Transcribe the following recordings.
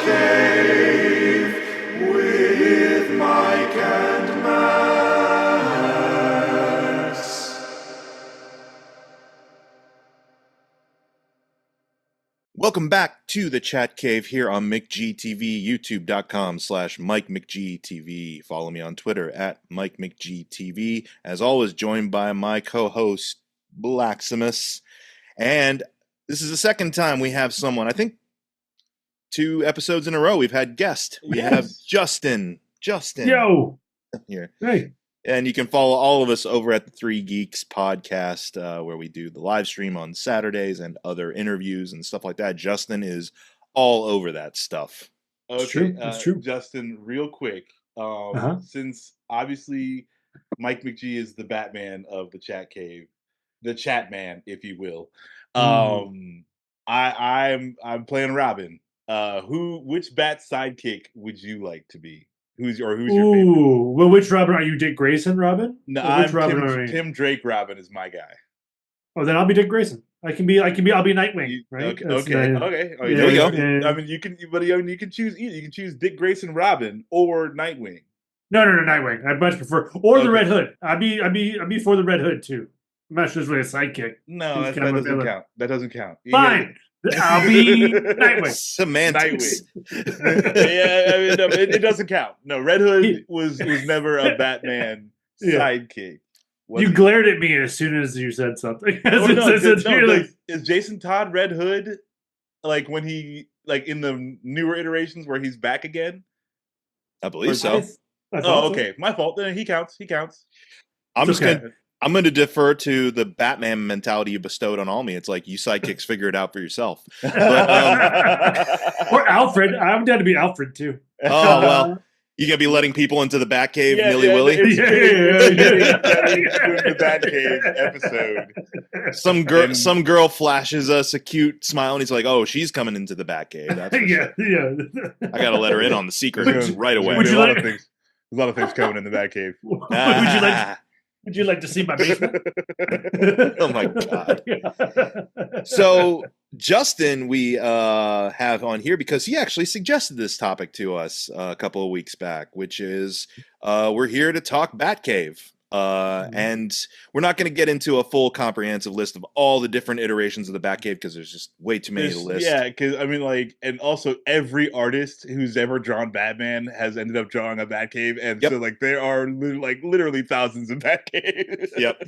Batcave with Mike and Max. Welcome back to the Chat Cave here on McGTV, youtube.com/MikeMcGTV. Follow me on Twitter at MikeMcGTV. As always, joined by my co-host, Blaximus. And this is the second time we have someone, I think 2 episodes in a row, we've had guest. We have Justin. Yo! Here. Hey. And you can follow all of us over at the Three Geeks podcast, where we do the live stream on Saturdays and other interviews and stuff like that. Justin is all over that stuff. Okay, It's true. Justin, real quick, since obviously Mike McG is the Batman of the Chat Cave, the Chat Man, if you will. I'm playing Robin. Which Bat sidekick would you like to be? Who's your favorite? Well, which Robin are you? Dick Grayson Robin? No, which Robin are you? Tim Drake Robin is my guy. Oh, then I'll be Dick Grayson. I'll be Nightwing, right? Okay. There we go. I mean, you can choose either. You can choose Dick Grayson Robin or Nightwing. No, Nightwing. I much prefer, or the Red Hood. I'd be for the Red Hood too. I'm not sure it's really a sidekick. No, that doesn't count. That doesn't count. Fine. I'll be Nightwing. Semantics. Yeah, I mean, no, it doesn't count. No, Red Hood was never a Batman sidekick. You glared at me as soon as you said something. Is Jason Todd Red Hood like when he in the newer iterations where he's back again? I believe so. Okay. My fault. Then he counts. I'm going to defer to the Batman mentality you bestowed on all me. It's like you sidekicks figure it out for yourself. But, or Alfred. I'm down to be Alfred too. Oh well, you gonna be letting people into the Batcave, willy-willy? The Batcave episode. Some girl flashes us a cute smile, and he's like, "Oh, she's coming into the Batcave." That's yeah. I gotta let her in on the secret right away. There's a lot of things coming in the Batcave. Would you like to see my basement? Oh my god! So Justin, we have on here because he actually suggested this topic to us a couple of weeks back, which is we're here to talk Batcave. And we're not going to get into a full comprehensive list of all the different iterations of the Batcave because there's just way too many to list. Yeah, because I mean, and also every artist who's ever drawn Batman has ended up drawing a Batcave, and so there are literally thousands of Batcaves. Yep.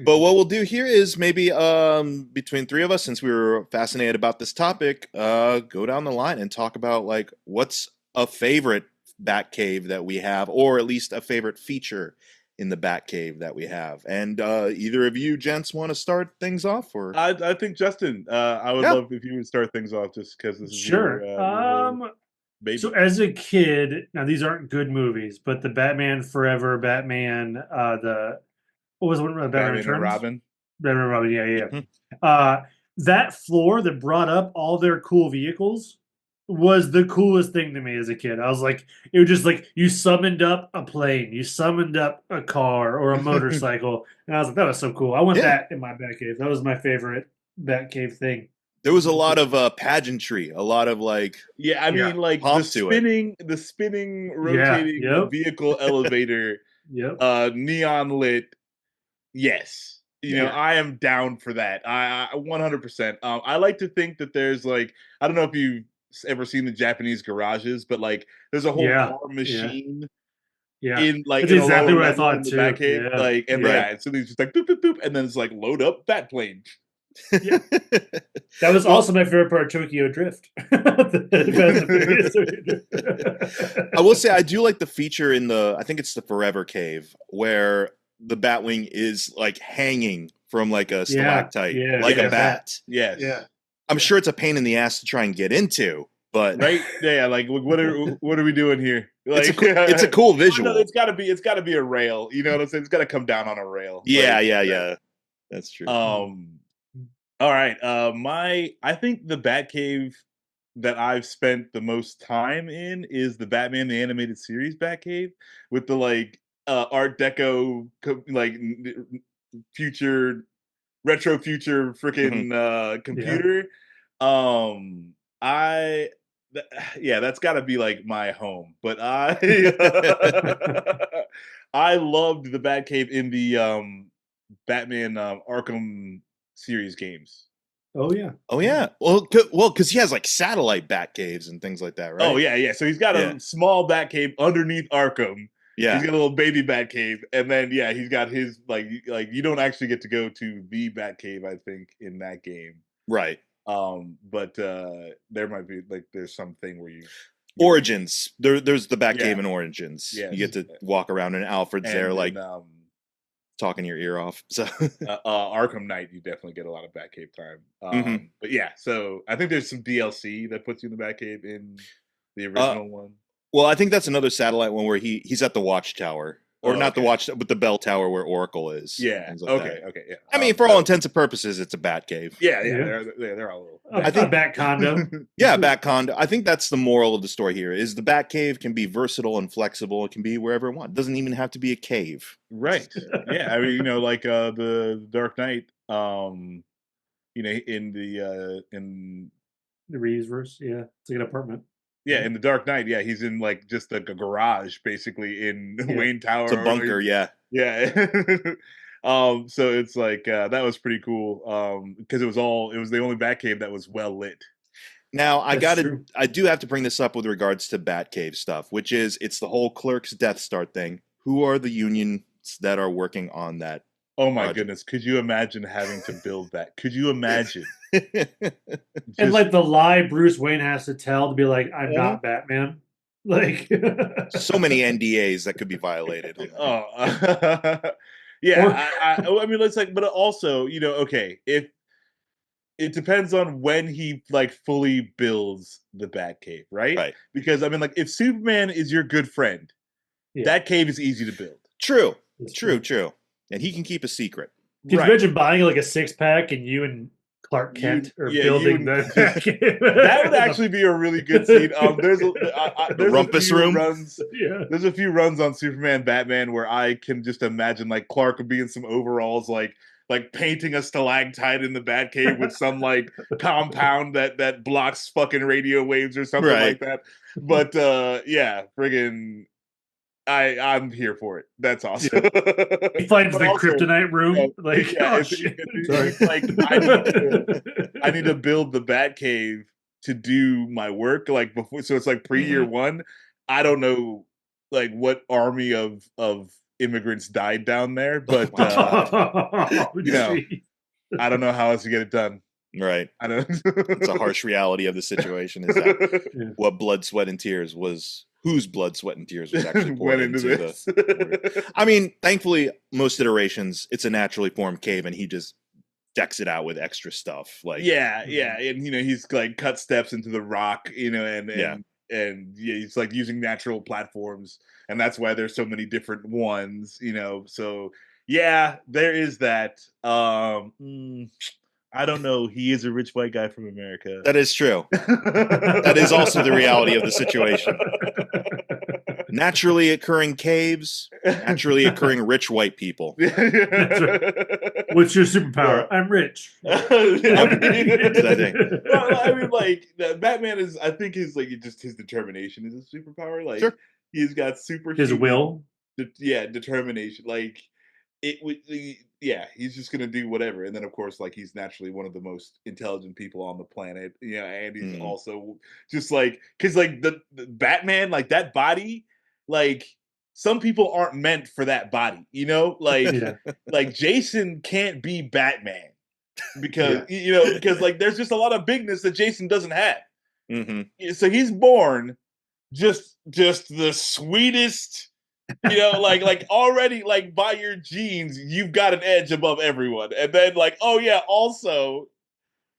But what we'll do here is maybe between 3 of us, since we were fascinated about this topic, go down the line and talk about what's a favorite Batcave that we have, or at least a favorite feature in the Batcave that we have. And either of you gents want to start things off? Or I think Justin, I would love if you would start things off, just because this is your baby. So as a kid, now these aren't good movies, but the Batman Forever, Batman, what was one? Batman Returns? Robin. Batman and Robin, yeah. That floor that brought up all their cool vehicles was the coolest thing to me as a kid. I was like, it was just you summoned up a plane, you summoned up a car or a motorcycle, and I was like, that was so cool. I want that in my Batcave. That was my favorite Batcave thing. There was a lot of pageantry, a lot of the spinning, rotating vehicle elevator, neon lit. Yes. You know, I am down for that. I 100%. I like to think that there's I don't know if you've ever seen the Japanese garages, but there's a whole car machine in that's exactly what I thought in the too. Batcave. And so they just boop boop boop, and then it's load up Batplane. That was also my favorite part of Tokyo Drift. I will say I do like the feature in I think it's the Forever Cave, where the Batwing is hanging from a stalactite, a bat. Yes. Yeah. I'm sure it's a pain in the ass to try and get into, but right, what are we doing here? It's a cool visual. No, it's got to be a rail. You know what I'm saying? It's got to come down on a rail. Yeah. That's true. All right. I think the Batcave that I've spent the most time in is the Batman the Animated Series Batcave with the Art Deco retro future freaking computer. yeah, that's got to be like my home. But I I loved the Batcave in the Batman Arkham series games. Oh yeah. Oh yeah. Well, because he has like satellite bat caves and things like that, right? Oh yeah, yeah. So he's got a small Batcave underneath Arkham. Yeah. He's got a little baby Batcave, and then he's got his like you don't actually get to go to the Batcave, I think, in that game. Right. But there might be like there's something where you Origins. There's the Batcave in Origins. Yes. You get to walk around and Alfred's and there then, like talking your ear off. So Arkham Knight, you definitely get a lot of Batcave time. But yeah, so I think there's some DLC that puts you in the Batcave in the original one. Well, I think that's another satellite one where he's at the watchtower. Or not the watch, but the bell tower where Oracle is. Yeah. Like okay. Yeah. I mean, for all intents and purposes, it's a Batcave. Yeah. They're all little. I think Bat Condo. Yeah, Bat Condo. I think that's the moral of the story here: is the Batcave can be versatile and flexible. It can be wherever it wants. It doesn't even have to be a cave. Right. Yeah. I mean, like the Dark Knight. In The Reeveverse. Yeah, it's like an apartment. Yeah, in the Dark Knight, he's in like just like a garage, basically in Wayne Tower. It's a bunker, Yeah. So it's like that was pretty cool. Because it was the only Batcave that was well lit. Now I do have to bring this up with regards to Batcave stuff, which is it's the whole Clerk's Death Star thing. Who are the unions that are working on that? Oh my goodness! Could you imagine having to build that? Could you imagine? And like the lie Bruce Wayne has to tell to be like, I'm not Batman. Like so many NDAs that could be violated. Yeah. I mean, it's like, but also, okay, if it depends on when he like fully builds the Batcave, right? Right. Because I mean, like, if Superman is your good friend, that cave is easy to build. True. And he can keep a secret. Can you imagine buying like a 6-pack and you and Clark Kent are building the Batcave? That would actually be a really good scene. There's Rumpus room. There's a few runs on Superman, Batman where I can just imagine like Clark would be in some overalls, like painting a stalactite in the Batcave with some like compound that blocks fucking radio waves or something like that. But friggin'. I'm here for it. That's awesome. He finds the kryptonite room. I need to build the Batcave to do my work. Like before, so it's like pre-year one. I don't know, like what army of immigrants died down there, but I don't know how else to get it done. Right. I don't. It's a harsh reality of the situation. Is that what blood, sweat, and tears was? Whose blood, sweat, and tears was actually poured into this? I mean, thankfully, most iterations, it's a naturally formed cave, and he just decks it out with extra stuff. Like, and he's like cut steps into the rock, and he's like using natural platforms, and that's why there's so many different ones, So there is that. I don't know. He is a rich white guy from America. That is true. That is also the reality of the situation. Naturally occurring caves, naturally occurring rich white people. What's your superpower? I'm rich. I mean, like Batman is. I think his determination is a superpower. Like he's got his will. Determination. Like it would. He's just gonna do whatever, and then of course, like he's naturally one of the most intelligent people on the planet. And he's also just like because like the Batman, like that body. Like some people aren't meant for that body, like Jason can't be Batman because because like there's just a lot of bigness that Jason doesn't have. So he's born just the sweetest, like already like by your genes you've got an edge above everyone, and then like also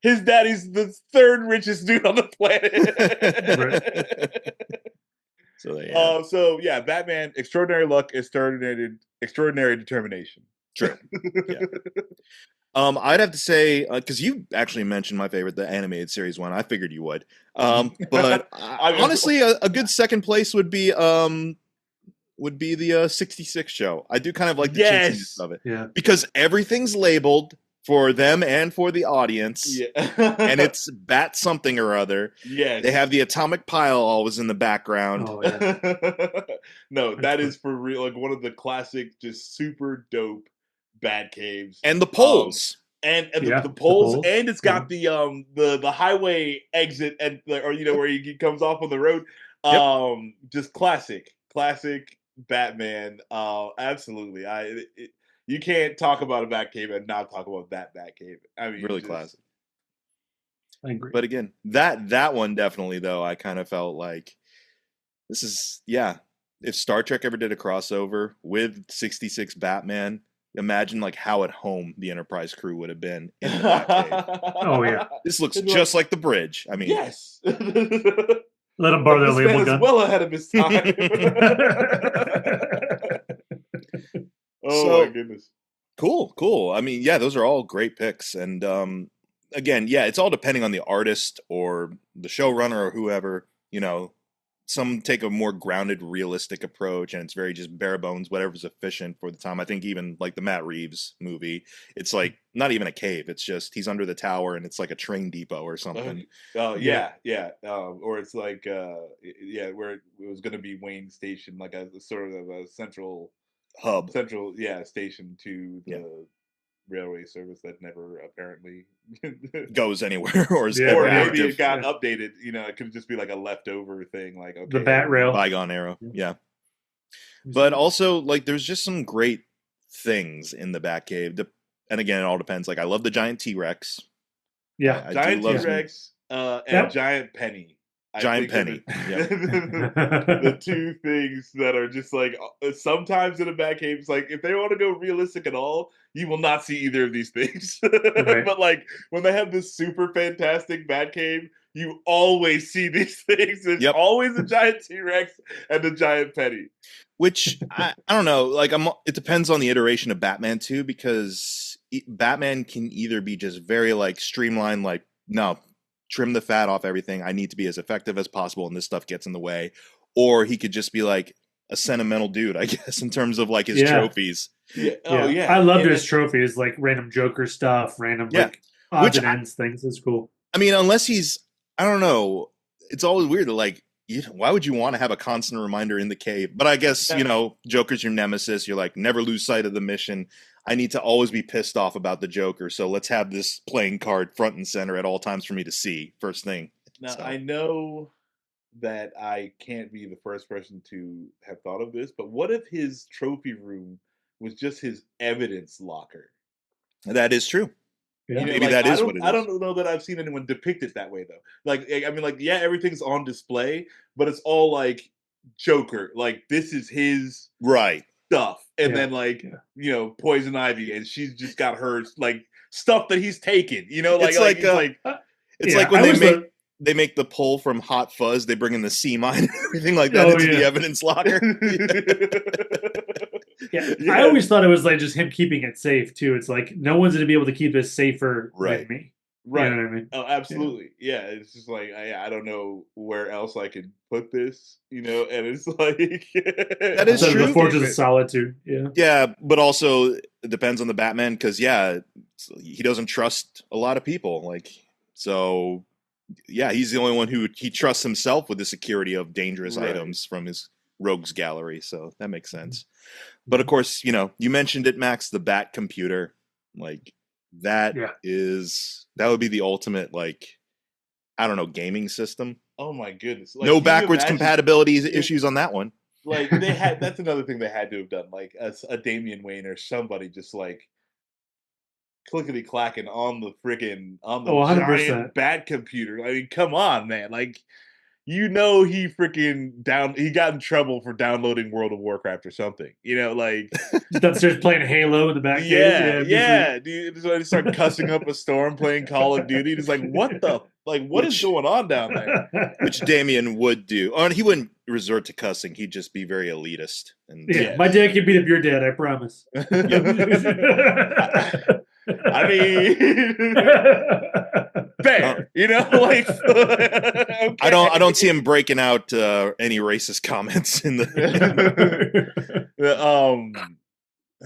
his daddy's the third richest dude on the planet. Batman, extraordinary luck, extraordinary determination. True. I'd have to say because you actually mentioned my favorite, the animated series one. I figured you would. But honestly, a good second place would be the 66 show. I do kind of like the cheesiness of it. Yeah. Because everything's labeled. for them and for the audience. Yeah. And it's Bat something or other. Yes. They have the atomic pile always in the background. Oh yeah. No, that is for real. Like one of the classic, just super dope Batcaves. And the poles. And Yeah, the the poles, poles. and it's got the highway exit and or where he comes off on the road. Just classic Batman. Absolutely. You can't talk about a Batcave and not talk about that Batcave. I mean, Really classic. I agree. But again, that one definitely though, I kind of felt like this is if Star Trek ever did a crossover with 66 Batman, imagine like how at home the Enterprise crew would have been in the Batcave. Oh yeah. This looks just like the bridge. I mean, yes. Let him borrow their This label man gun. is well ahead of his time. Oh my goodness. Cool. I mean, yeah, those are all great picks. And again, yeah, it's all depending on the artist or the showrunner or whoever. You know, some take a more grounded, realistic approach, and it's very just bare bones, whatever's efficient for the time. I think even like the Matt Reeves movie, it's like not even a cave. It's just he's under the tower and it's like a train depot or something. Yeah. Or it's like where it was going to be Wayne Station, like a sort of a central Hub. Station to the railway service that never apparently goes anywhere or is or ever maybe active. it got updated. You know, it could just be like a leftover thing, like okay, The Bat Rail. Bygone era. Yeah. But also, like, there's just some great things in the Batcave. And again, it all depends. Like, I love the giant T-Rex. Yeah. Giant T-Rex and Giant Penny. Giant Penny. The two things that are just like sometimes in a Batcave, it's like if they want to go realistic at all, you will not see either of these things. Right. But like when they have this super fantastic Batcave, you always see these things. There's always a giant T-Rex and a giant Penny. Which I don't know. Like it depends on the iteration of Batman too, because Batman can either be just very like streamlined, like no. Trim the fat off everything. I need to be as effective as possible, and this stuff gets in the way. Or he could just be like a sentimental dude, I guess, in terms of like his trophies. Yeah. Oh yeah. I loved his trophies, like random Joker stuff, random like odds and ends things. It's cool. I mean, unless he's, I don't know. It's always weird to like. Why would you want to have a constant reminder in the cave? But I guess Joker's your nemesis. You're like never lose sight of the mission. I need to always be pissed off about the Joker, so let's have this playing card front and center at all times for me to see first thing. Now, I know that I can't be the first person to have thought of this, but what if his trophy room was just his evidence locker? That is true. Yeah. Maybe that is what it is. I don't know that I've seen anyone depict it that way, though. Like, I mean, like, yeah, everything's on display, but it's all like Joker. Like, this is his stuff. And then, like, Poison Ivy, and she's just got her, like, stuff that he's taken. You know, like, it's like when they make the pull from Hot Fuzz, they bring in the sea mine and everything like that into the evidence locker. I always thought it was like just him keeping it safe too. It's like no one's gonna be able to keep this safer than me. Right. You know what I mean? Oh, absolutely. Yeah. It's just like I don't know where else I could put this, and it's like that is true. The Fortress of Solitude. Yeah. Yeah, but also it depends on the Batman because he doesn't trust a lot of people. Like so, he's the only one who he trusts himself with the security of dangerous items from his rogues gallery. So that makes sense. But of course, you mentioned it, Max, the Bat computer, like that would be the ultimate, like, I don't know, gaming system. Oh my goodness. Like, no backwards compatibility issues on that one. Like that's another thing they had to have done, like a Damian Wayne or somebody just like clickety clacking on the giant Bat computer. I mean, come on, man. Like, he got in trouble for downloading World of Warcraft or something. Like starts playing Halo in the back. Yeah, dude. So he started cussing up a storm playing Call of Duty. He's like, what is going on down there? Which Damien would do. He wouldn't resort to cussing. He'd just be very elitist. And my dad can beat up your dad, I promise. I mean, fair, like okay. I don't see him breaking out any racist comments in the.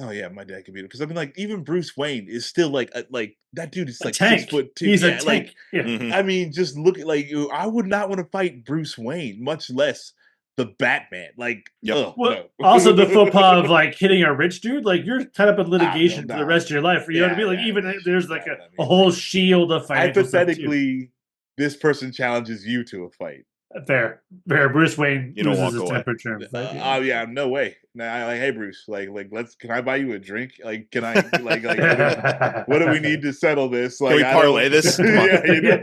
oh yeah, my dad could be, because I mean, like, even Bruce Wayne is still like that dude is A like tank. 6'2". He's a Yeah, like tank. Yeah. Mhm. I mean, just look at I would not want to fight Bruce Wayne, much less the Batman. Like, Yep. oh Well, no. also the faux pas of like hitting a rich dude, like you're tied up in No, litigation for the no. rest of your life. You know what I Yeah, mean? Like yeah, even yeah, there's like yeah, a, but I a mean, whole like, shield of financial stuff too. hypothetically, this person challenges you to a fight. Fair. Bruce Wayne You don't loses walk his away. temperature and fight. Oh yeah, no way. Nah, like, hey Bruce, can I buy you a drink? Like, can I what do we need to settle this? Like, we parlay this? Come on. Yeah, you know,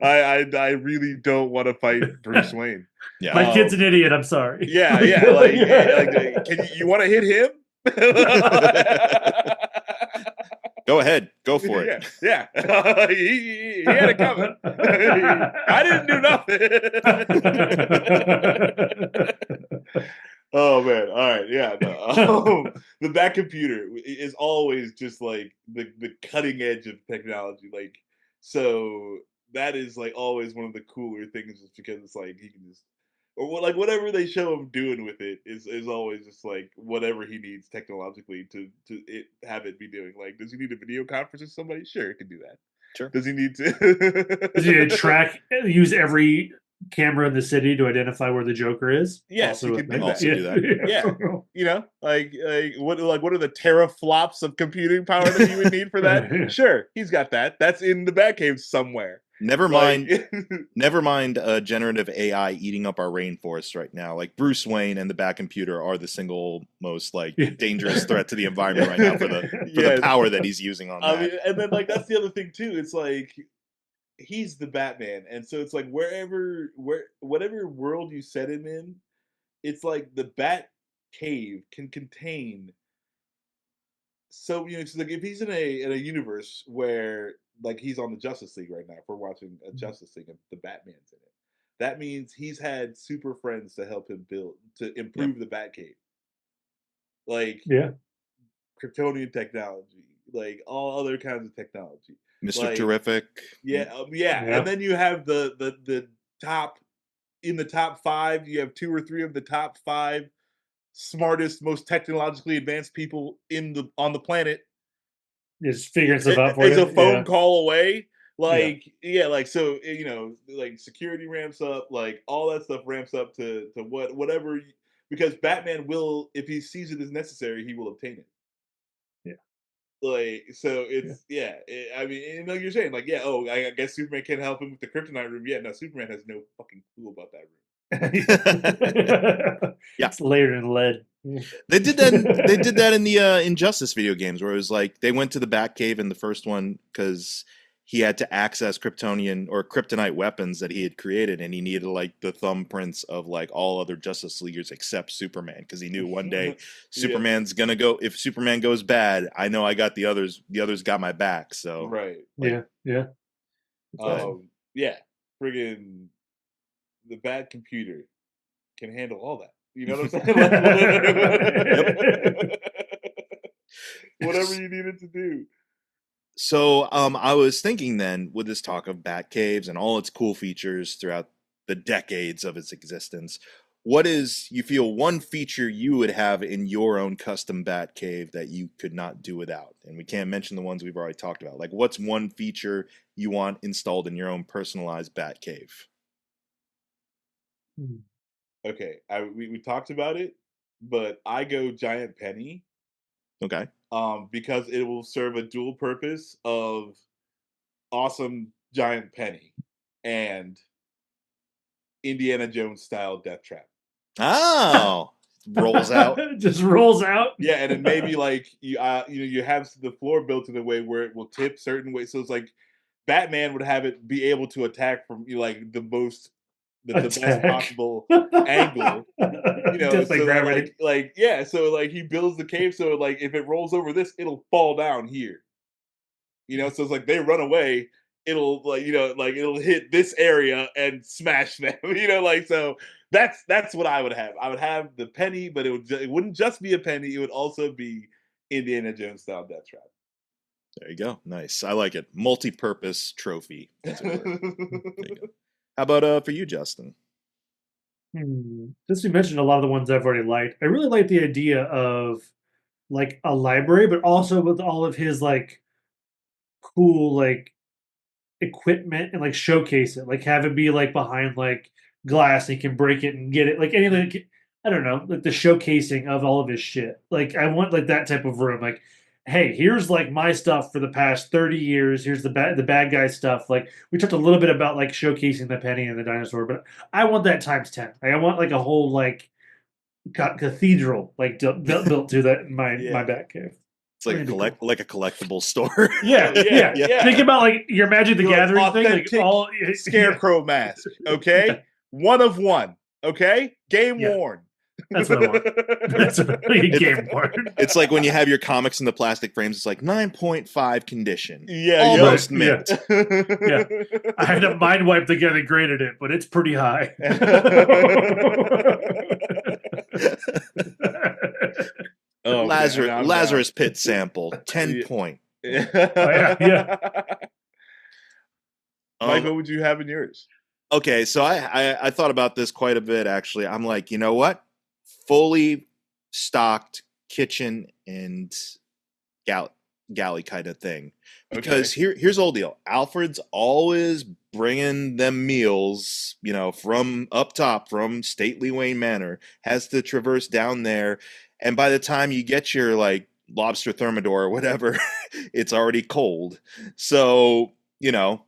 like I really don't want to fight Bruce Wayne. Yeah. My kid's an idiot. I'm sorry. Yeah, can you want to hit him? Go ahead. Go for it. Yeah. He had it coming. I didn't do nothing. Oh man! All right, yeah. No. The Bat computer is always just like the cutting edge of technology. Like, so that is like always one of the cooler things, just because it's like he can just, or like whatever they show him doing with it is always just like whatever he needs technologically to have it be doing. Like, does he need a video conference with somebody? Sure, it can do that. Sure. Does he need to? Does he use every camera in the city to identify where the Joker is? Yes, Also he a can thing. do that. Also do that. Yeah. You know, what are the teraflops of computing power that you would need for that? Sure, he's got that. That's in the Batcave somewhere. Never mind generative AI eating up our rainforest right now. Like Bruce Wayne and the Bat computer are the single most like dangerous threat to the environment right now for the power that he's using on that. I mean, and then like that's the other thing too. It's like he's the Batman, and so it's like whatever world you set him in, it's like the Bat Cave can contain. So it's like if he's in a universe where like he's on the Justice League right now, if we're watching a Justice League and the Batman's in it, that means he's had super friends to help him improve the Batcave, like Kryptonian technology, like all other kinds of technology. Mr. Like, Terrific. yeah, and then you have the top, in the top 5, you have 2 or 3 of the top 5 smartest, most technologically advanced people on the planet. Just figuring stuff out for It's you. a phone call away. Like, like, so like security ramps up, like all that stuff ramps up to whatever, because Batman will, if he sees it as necessary, he will obtain it. Like, so it's I mean, you're saying like, I guess Superman can't help him with the kryptonite room. Yeah, no, Superman has no fucking clue about that room. It's layered in lead. They did that in the Injustice video games, where it was like they went to the Batcave in the first one because he had to access Kryptonian or kryptonite weapons that he had created, and he needed like the thumbprints of like all other Justice Leaguers except Superman, because he knew one day Superman's gonna go. If Superman goes bad, I know I got the others. The others got my back. So right, friggin' the Bat computer can handle all that. You know what I'm saying? Whatever you needed to do. So I was thinking then, with this talk of Batcaves and all its cool features throughout the decades of its existence, what is, you feel, one feature you would have in your own custom Batcave that you could not do without? And we can't mention the ones we've already talked about. Like, what's one feature you want installed in your own personalized Batcave? Okay, we talked about it, but I go Giant Penny. Okay. Because it will serve a dual purpose of awesome Giant Penny and Indiana Jones style death trap. Oh, rolls out. Just rolls out. Yeah, and then maybe like you have the floor built in a way where it will tip certain ways. So it's like Batman would have it be able to attack from like the best possible angle. So like he builds the cave so like if it rolls over this, it'll fall down here. So it's like they run away, it'll it'll hit this area and smash them. So that's what I would have. I would have the penny, but it wouldn't just be a penny. It would also be Indiana Jones style death trap. There you go. Nice. I like it. Multi-purpose trophy. As it were. There you go. How about for you, Justin? Since we mentioned a lot of the ones I've already liked, I really like the idea of like a library, but also with all of his like cool like equipment and like showcase it, like have it be like behind like glass and he can break it and get it, like anything. I don't know, like the showcasing of all of his shit. Like I want like that type of room. Like, hey, here's like my stuff for the past 30 years. Here's the bad guy stuff. Like we talked a little bit about like showcasing the penny and the dinosaur, but I want that times 10. Like, I want like a whole like cathedral like built to that in my Batcave. It's like a collectible store. Yeah. Think about like your Magic the Gathering thing, like all scarecrow mask. Okay, one of one. Okay, game worn. That's what I want. That's a game worn. It's like when you have your comics in the plastic frames. It's like 9.5 condition. Almost mint. Yeah, I had to mind wipe together and graded it, but it's pretty high. Lazarus Pit sample, 10 point. Yeah. Mike, what would you have in yours? Okay, so I thought about this quite a bit, actually. I'm like, you know what? Fully stocked kitchen and galley kind of thing. Because here's the whole deal. Alfred's always bringing them meals, from up top, from Stately Wayne Manor, has to traverse down there. And by the time you get your, like, lobster thermidor or whatever, it's already cold. So,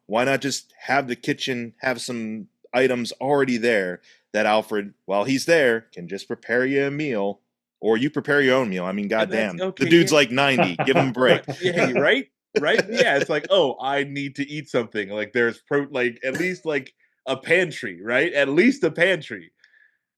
why not just have the kitchen have some items already there that Alfred, while he's there, can just prepare you a meal, or you prepare your own meal. I mean, goddamn, the dude's like 90. Give him a break. Yeah, right? Yeah, it's like, oh, I need to eat something. Like there's at least like a pantry, right? At least a pantry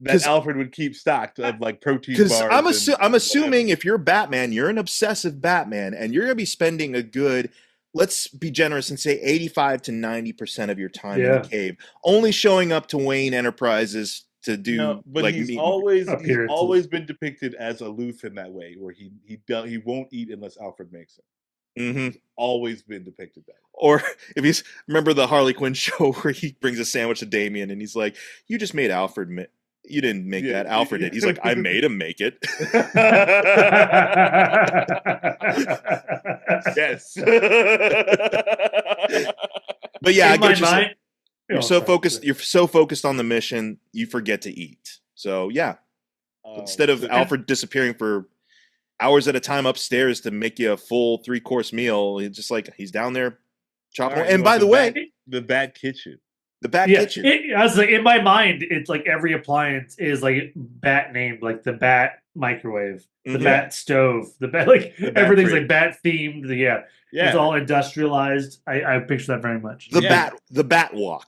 that Alfred would keep stocked of like protein bars. Because I'm assuming if you're Batman, you're an obsessive Batman, and you're gonna be spending a good, let's be generous and say 85 to 90% of your time in the cave, only showing up to Wayne Enterprises to do. But like he's always been depicted as aloof in that way, where he won't eat unless Alfred makes it. Mm-hmm. Always been depicted that way. Or if remember the Harley Quinn show where he brings a sandwich to Damien and he's like, "You just made Alfred." You didn't make that. Alfred did. He's like, I made him make it. Yes. But yeah, I get you. You're so focused on the mission, you forget to eat. So yeah, instead of Alfred disappearing for hours at a time upstairs to make you a full 3-course meal, it's just like he's down there chopping. And by the way, the Bat Kitchen. The Bat Kitchen. I was like, in my mind, it's like every appliance is like Bat named, like the Bat microwave, the Bat stove, the Bat, like everything's like Bat themed. Yeah, it's all industrialized. I picture that very much. The Bat walk.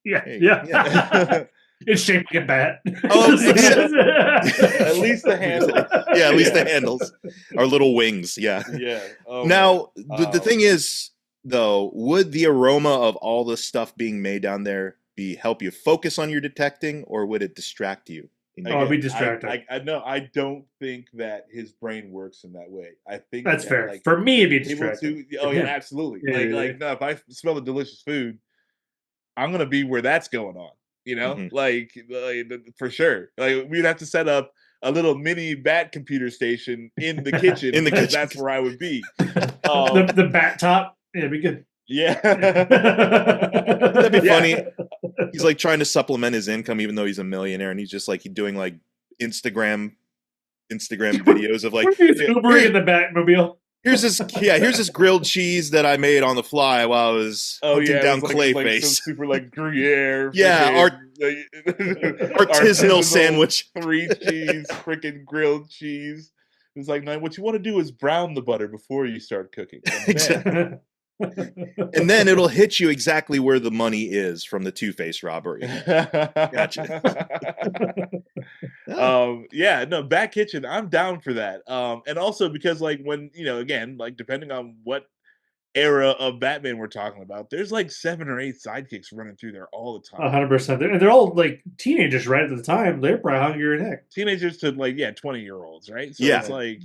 Yeah. It's shaped like a bat. Oh, at least the handles. Yeah, at least the handles. Our little wings. Yeah. Yeah. Oh, now the thing is, though, would the aroma of all the stuff being made down there help you focus on your detecting, or would it distract you? It'd be distracting. I don't think that his brain works in that way. I think that's fair. Like, for me, it'd be distracting. Absolutely. No, if I smell the delicious food, I'm gonna be where that's going on. Like for sure. Like we'd have to set up a little mini Bat computer station in the kitchen. That's where I would be. The Bat top. Yeah, it'd be good. Yeah. That'd be funny. He's like trying to supplement his income even though he's a millionaire, and he's just like doing like Instagram videos of like Ubering in the Batmobile. Here's this grilled cheese that I made on the fly while I was hunting down Clayface. Super like Gruyere. Artisanal sandwich. 3 cheese, freaking grilled cheese. It's like, no, what you want to do is brown the butter before you start cooking. Exactly. And then it'll hit you exactly where the money is from the Two-Face robbery. Gotcha. Bat Kitchen, I'm down for that. And also because like when, again, like depending on what era of Batman we're talking about, there's like 7 or 8 sidekicks running through there all the time. 100%. And they're all like teenagers right at the time. They're probably hungrier than heck. Teenagers to like 20-year-olds, right? So it's like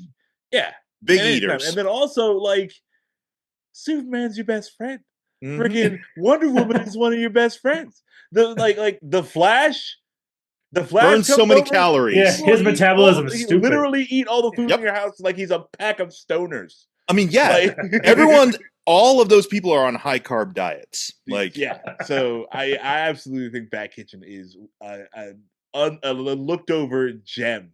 big eaters. And then also like Superman's your best friend. Freaking Wonder Woman is one of your best friends. The Flash, The Flash burns so comes many over, calories. Yeah, his metabolism is he stupid. literally eat all the food Yep. in your house like he's a pack of stoners. I mean, yeah, Like, all of those people are on high carb diets. Like, yeah. So I absolutely think Bat Kitchen is a looked over gem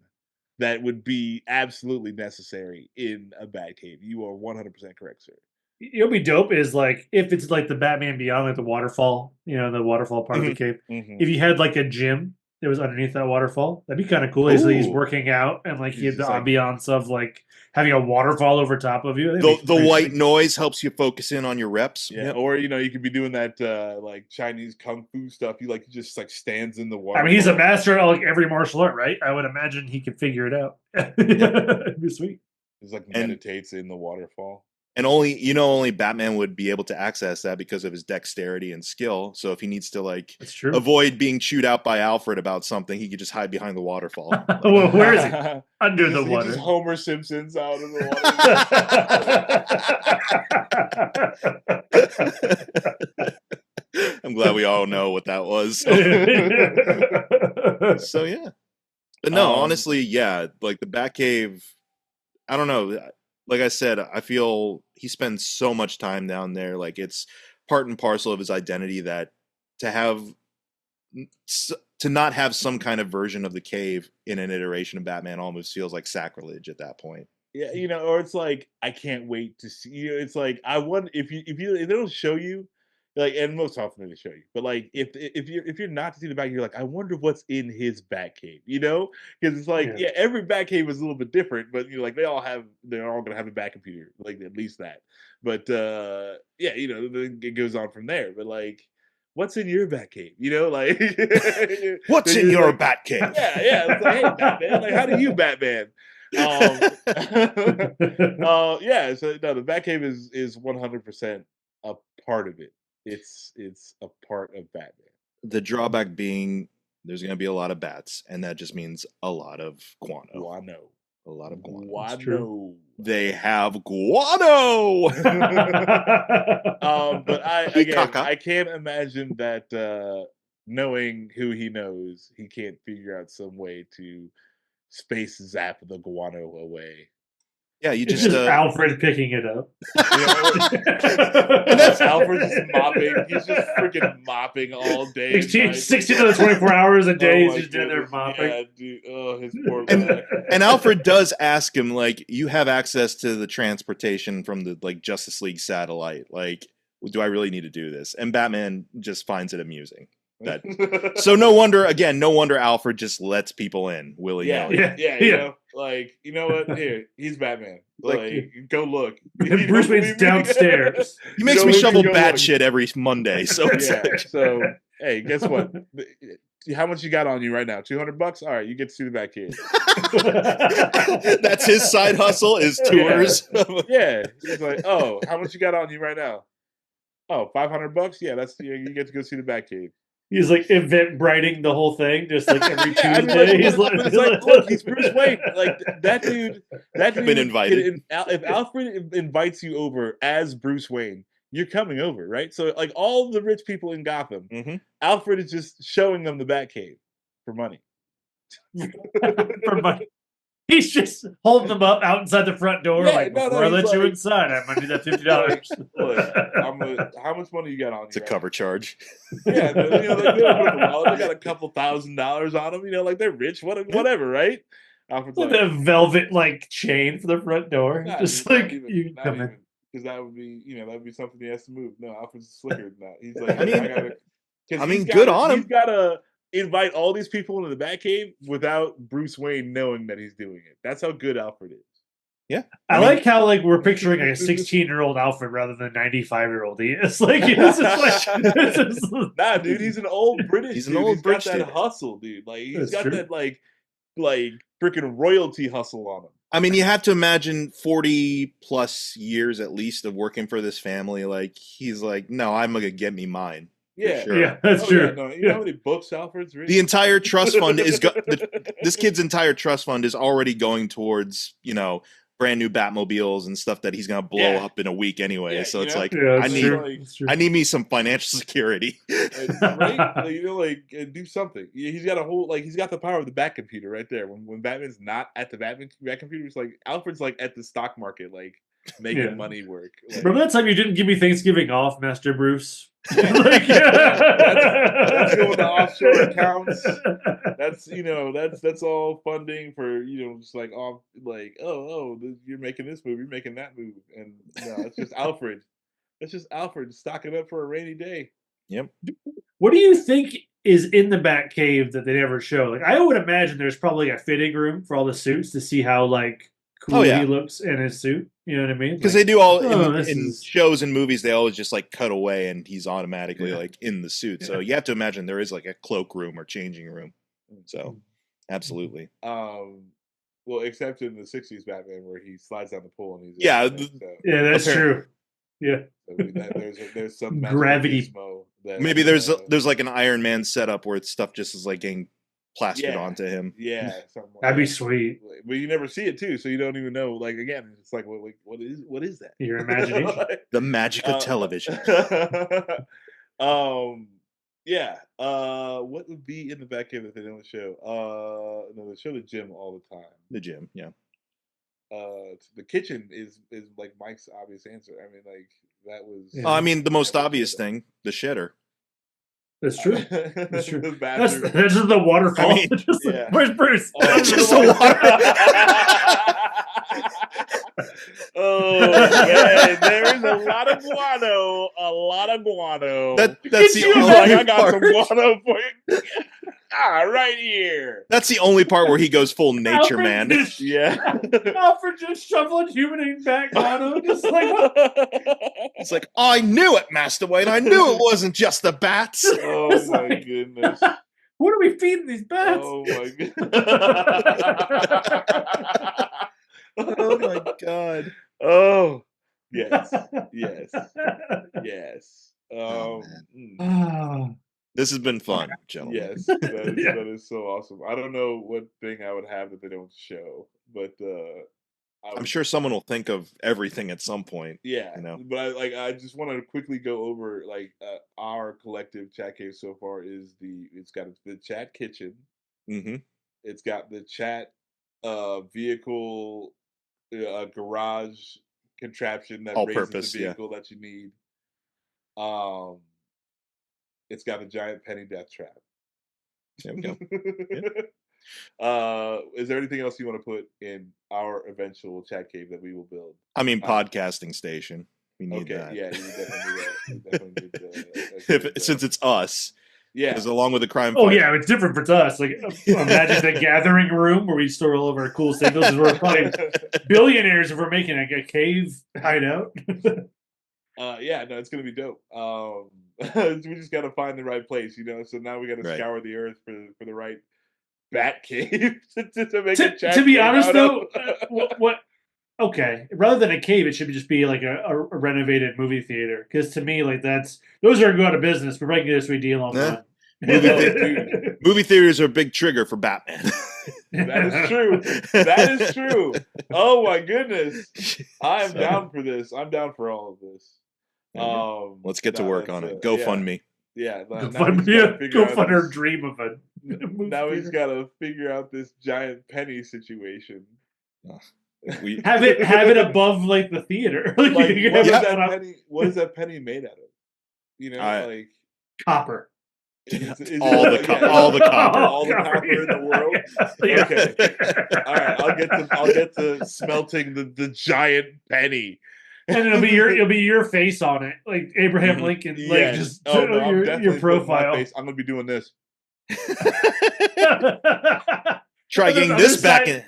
that would be absolutely necessary in a Batcave. You are 100% correct, sir. It'll be dope is like if it's like the Batman Beyond, like the waterfall, the waterfall part of the cave. If you had like a gym that was underneath that waterfall, that'd be kind of cool. He's working out and like he had the ambiance of like having a waterfall over top of you. The white noise helps you focus in on your reps. Yeah, or you could be doing that like Chinese kung fu stuff. He just like stands in the water. I mean, he's a master at like every martial art, right? I would imagine he could figure it out. It'd be sweet. He's like meditates in the waterfall. And only Batman would be able to access that because of his dexterity and skill. So if he needs to like avoid being chewed out by Alfred about something, he could just hide behind the waterfall. Well, where is he? Under the water. Just Homer Simpson's out in the water. I'm glad we all know what that was. So yeah. But no, honestly, yeah, like the Batcave, I don't know. Like I said, I feel he spends so much time down there. Like it's part and parcel of his identity that to not have some kind of version of the cave in an iteration of Batman almost feels like sacrilege at that point. Yeah, or it's like I can't wait to see. It's like I wonder if they don't show you, like, and most often they show you, but like if you're not to see the back, you're like, I wonder what's in his Batcave, because it's like every Batcave is a little bit different, but like they're all gonna have a Bat computer, like at least that. But it goes on from there. But like, what's in your Batcave? Like what's in your Batcave? Yeah. It's like, hey, Batman, like how do you Batman? So no, the Batcave is 100% a part of it. It's a part of Batman. The drawback being there's going to be a lot of bats, and that just means a lot of guano. A lot of guano. They have guano. But I can't imagine that knowing who he knows, he can't figure out some way to space zap the guano away. Yeah, it's just Alfred picking it up. And that's Alfred just mopping. He's just freaking mopping all day. 16 to 24 hours a day. He's just doing there mopping. Yeah, dude. Oh, his poor guy. And Alfred does ask him, like, you have access to the transportation from the like Justice League satellite. Like, do I really need to do this? And Batman just finds it amusing. So no wonder Alfred just lets people in willy-nilly. Yeah. Like, you know what? Here, he's Batman. Like, go look. Bruce Wayne's downstairs. He makes me shovel bat shit every Monday. So so hey, guess what? How much you got on you right now? $200? All right, you get to see the Batcave. That's his side hustle is tours. Yeah. He's like, oh, how much you got on you right now? Oh, $500? Yeah, that's you get to go see the Batcave. He's like Eventbriting the whole thing, just like every Tuesday. Look, he's Bruce Wayne. Like that dude been invited. If Alfred invites you over as Bruce Wayne, you're coming over, right? So like all the rich people in Gotham, Alfred is just showing them the Batcave for money. For money. He's just holding them up out inside the front door, before I let you inside, I'm gonna do that $50. Look, how much money you got on you? It's a cover charge. Yeah, they got a couple $1,000s on them. Like they're rich, whatever, right? Alfred's like a velvet chain for the front door, just like you come in. Because that would be something he has to move. No, Alfred's slicker than that. He's like, good on him. He's got to invite all these people into the Batcave without Bruce Wayne knowing that he's doing it. That's how good Alfred is. Yeah, I like how we're picturing a 16-year-old Alfred rather than a 95-year-old he is. Like, nah, dude, he's an old British. He's an old British. Got that hustle, dude. Like he's got that like freaking royalty hustle on him. I mean, you have to imagine 40 plus years at least of working for this family. Like he's like, no, I'm gonna get me mine. Yeah, sure. Yeah, that's true. Yeah, no, you know how many books Alfred's reading? The entire trust fund is this kid's entire trust fund is already going towards brand new Batmobiles and stuff that he's gonna blow up in a week anyway. Yeah, so it's know? like Yeah, I it's need true. It's true. I need me some financial security. Right? Like, you know, like do something. He's got a whole he's got the power of the Bat computer right there. When Batman's not at the Bat computer, it's like Alfred's like at the stock market, like making money work. Like, remember that time you didn't give me Thanksgiving off, Master Bruce? yeah, Like, that's going to offshore accounts. That's that's all funding for just like off you're making this move, you're making that move, and it's just Alfred. It's just Alfred stocking up for a rainy day. Yep. What do you think is in the Batcave that they never show? Like, I would imagine there's probably a fitting room for all the suits to see how like cool he looks in his suit. You know what I mean? Because like, they do all in is... shows and movies, they always just like cut away and he's automatically like in the suit. So you have to imagine there is like a cloak room or changing room. So absolutely. Well, except in the '60s Batman where he slides down the pole and he's yeah, that's true. Yeah, so there's some gravity. Maybe there's like an Iron Man setup where stuff just is like getting plastered onto him. Yeah, that'd be sweet. But you never see it too, so you don't even know. Like again, it's like what is that? Your imagination. The magic of television. Yeah. What would be in the Batcave that they don't show? No, they show the gym all the time. The gym, yeah. The kitchen is like Mike's obvious answer. I mean, like that was. I mean, the most obvious thing, the shitter. That's true. That's true. That's just the waterfall. I mean, where's Bruce? Just the water. Oh man, there is a lot of guano. A lot of guano. That's the only I got some guano for you. Right here. That's the only part where he goes full nature man. Alfred just shoveling human back guano, just like what? It's like, I knew it, Master Wayne. I knew it wasn't just the bats. Oh my goodness. What are we feeding these bats? Oh my goodness. Oh my god. Oh yes. This has been fun, gentlemen. Yes, that is so awesome. I don't know what thing I would have that they don't show, but I'm sure someone will think of everything at some point. Yeah, but I just want to quickly go over our collective chat cave so far is it's got the chat kitchen. Mm-hmm. It's got the chat vehicle garage contraption that raises the vehicle that you need. It's got a giant penny death trap. There we go. Is there anything else you want to put in our eventual chat cave that we will build? I mean, podcasting station. We need that. Yeah, you definitely need that. Since it's us. Yeah. Because along with the crime fighter. Yeah, it's different for us. Like, imagine the gathering room where we store all of our cool signals. We're probably billionaires if we're making a cave hideout. Yeah, no, it's going to be dope. We just got to find the right place, so now we got to scour the earth for the right Batcave to make a chat. To be honest, though, what? Okay, rather than a cave, it should just be like a renovated movie theater. Because to me, like those are go out of business. We're breaking this deal on that. Movie theaters are a big trigger for Batman. That is true. That is true. Oh my goodness, I am down for this. I'm down for all of this. Let's get to work on it. GoFundMe. Yeah, go fund our dream of it. Now we've got to figure out this giant penny situation. Have it above like the theater. What is that penny made out of? Copper. All the copper in the world. Yeah. Okay. All right. I'll get to smelting the giant penny. And it'll be your face on it, like Abraham Lincoln, like just your profile. I'm gonna be doing this. Try getting this back in.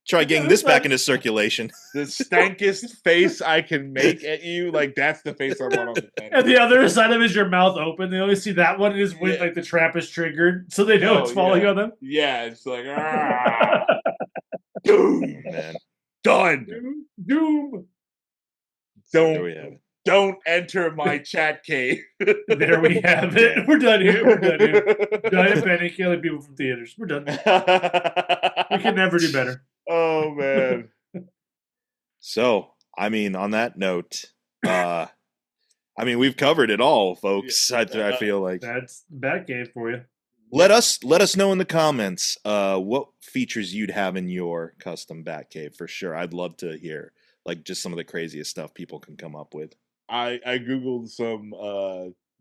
Try getting this back into circulation. The stankest face I can make at you, like that's the face I want on the penny. And the other side of it is your mouth open. They only see that one is when like the trap is triggered, so they know it's falling on them. Yeah, it's like doom, man, done, doom. Don't enter my chat cave. There we have it. We're done here. Giant penny killing people from theaters. We're done. We can never do better. Oh man. So, I mean, on that note, I mean, we've covered it all, folks. I feel like That's Batcave for you. let us know in the comments what features you'd have in your custom Batcave for sure. I'd love to hear like just some of the craziest stuff people can come up with. I googled some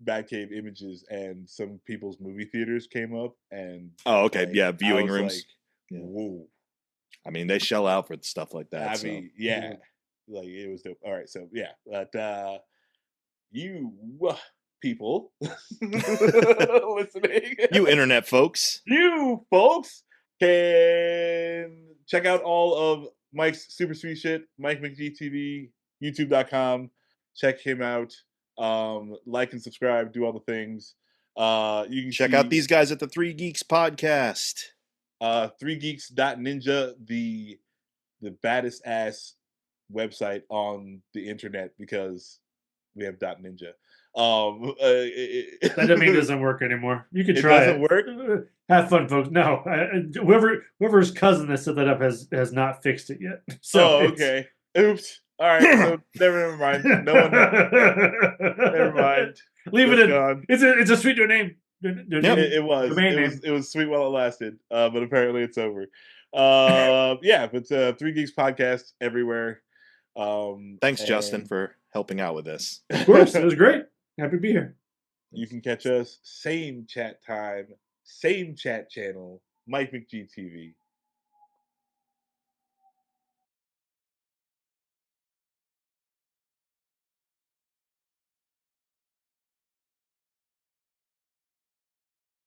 Batcave images and some people's movie theaters came up, and Oh, okay, like, yeah, viewing I was rooms. Like, Yeah. whoa! I mean, they shell out for stuff like that. I mean, yeah, like it was dope. All right, so yeah, but you people listening, you internet folks, you folks can check out all of Mike's super sweet shit, Mike McGee TV, YouTube.com. Check him out. Like and subscribe, do all the things. You can check see, out these guys at the Three Geeks podcast. 3geeks.ninja, the baddest ass website on the internet because we have .ninja. That doesn't mean it doesn't work anymore. You can try it. Doesn't work. Have fun, folks. No, whoever's cousin that set that up has not fixed it yet. So okay. Oops. All right. So never mind. No one. Never mind. Leave it in. Gone. It's a sweet name. It was. It was sweet while it lasted. But apparently it's over. Yeah. But 3 Geeks podcast everywhere. Thanks, Justin, for helping out with this. Of course, it was great. Happy to be here. You can catch us same chat time, same chat channel, Mike McGee TV.